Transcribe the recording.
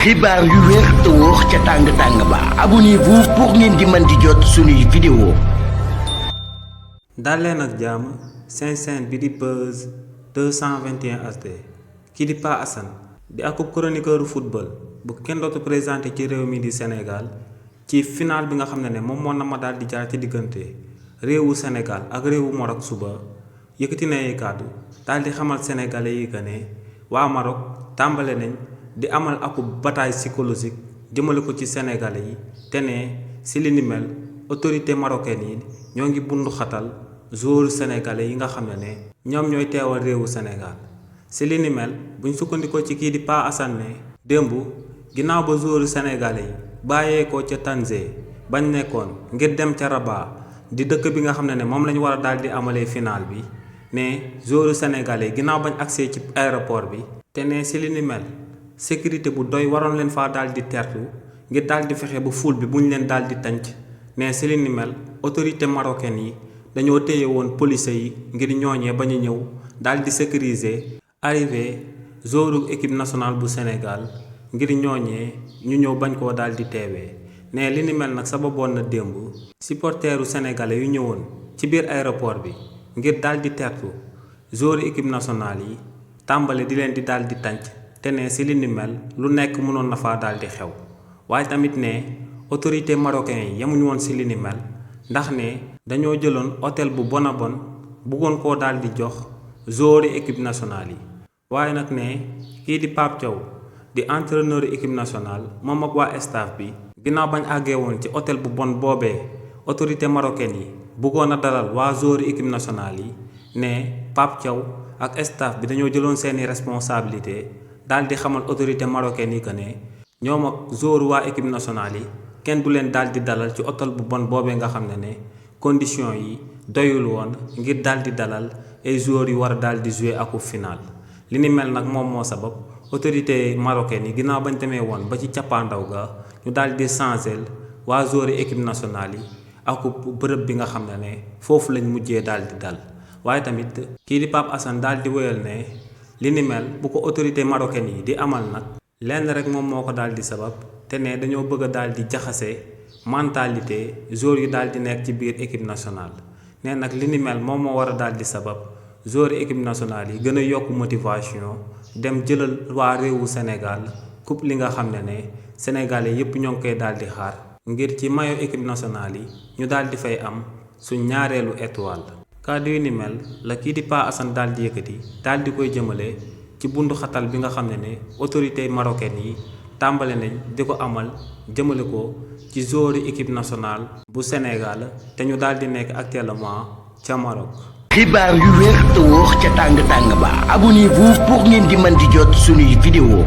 xibaar yu wér te wóor ca tàng ba abonnez-vous pour ngeen di mën di jot suñuy vidéo. dal leen ak jàmm seen chaîne bi di Buzz 221 HD kii di Pa Assane di akub chroniqueur football bu kenn dootu présenté ci réew mi di Sénégal ci final bi nga xam ne moom moo na ma daal di jaar ci diggante réewu Sénégal ak réewu Maroc suba yëkkati na ay kàddu daal di xamal sénégalais yi que ne waa Maroc tàmbale nañ di amal akub bataille psychologique jëmale ko ci sénégalais yi te ne si li ni mel autorité marocaine yi ñoo ngi bundu xatal joueurs sénégalais yi nga xam ne ñoom ñooy teewal réewu Sénégal si li ni mel buñ sukkandikoo ci kii di Pa Assane ne démb ginnaaw ba joueurs sénégalais yi bàyyeekoo ca Tanger bañ nekkoon ngir dem ca Rabat di dëkk bi nga xam ne moom lañu war a daal di amalee final bi ne joueurs sénégalais yi ginnaaw bañ agsee ci aéroport bi te ne si li ni mel sécurité bu doy waroon leen faa daal di tertu ngir daal di fexe ba foule bi bu ñu leen daal di tànc ne si li ni mel autorité marocaine yi dañoo téye woon police yi ngir ñooñee ba ñu ñëw daal di sécuriser arrivé joueur équipe nationale bu Sénégal ngir ñooñee ñu ñëw bañ koo daal di teewee ne li ni mel nag sababoon na démb supporteru sénégalais yu ñëwoon ci biir aéroport bi ngir daal di tertu joueur équipe nationale yi tàmbale di leen di daal di tànc te ne si li ni mel lu nekk mënoon na faa daal di xew waaye tamit ne autorité marocain yi yemuñu woon si li ni mel ndax ne dañoo jëloon hôtel bu bon a bon bëggoon koo daal di jox joueur équipe nationale yi waaye nag ne kii di Pape Thiaw di entraîneur équipe nationale moom ak waa staff bi ginnaaw bañ àggee woon ci hôtel bu bon boobee autorité marocaine yi bëggoon a dalal waa joueur équipe nationale yi ne Pape Thiaw ak staff bi dañoo jëloon seeni responsabilité daal di xamal autorité marocaine yi que ne ñoom ak joueur waa équipe nationale yi kenn du leen daal di dalal ci hôtel bu bon boobee nga xam ne condition yi doyul woon ngir daal di dalal ay joueurs yu war a daal di jouer aku final li ni mel nag moom moo sabab autorité marocaine yi ginnaaw bañ demee woon ba ci cappaandaw ga ñu daal di changer waa joueurs équipe nationale yi aku bërëb bi nga xam ne foofu lañ mujjee daal di dal waaye tamit kii di Pape Assane daal di wéyal ne li ni mel bu ko autorité marocaine yi di amal nag lenn rek moom moo ko daal di sabab te ne dañoo bëgg a daal di jaxase mentalité joueurs yu daal di nekk ci biir équipe nationale ne nag li ni mel moom moo war a daal di sabab joueurs équipe nationale yi gën a yokk motivation dem jëlal waa réewu Sénégal coupe li nga xam ne sénégalais yépp ñoo ngi koy daal di xaar ngir ci maillot équipe nationale yi ñu daal di fay am suñ ñaareelu étoile. kàddu yu ni mel la kii di Pa Assane daal di yëkkati daal di koy jëmale ci bundu xatal bi nga xam ne autorité marocaine yi tàmbale nañ di ko amal jëmale ko ci joueur équipe nationale bu Sénégal te ñu daal di nekk actuellement ca Maroc. xibaar yu wér te wóor ca tàng ba abonnez-vous pour ngeen di mën di jot suñuy vidéo.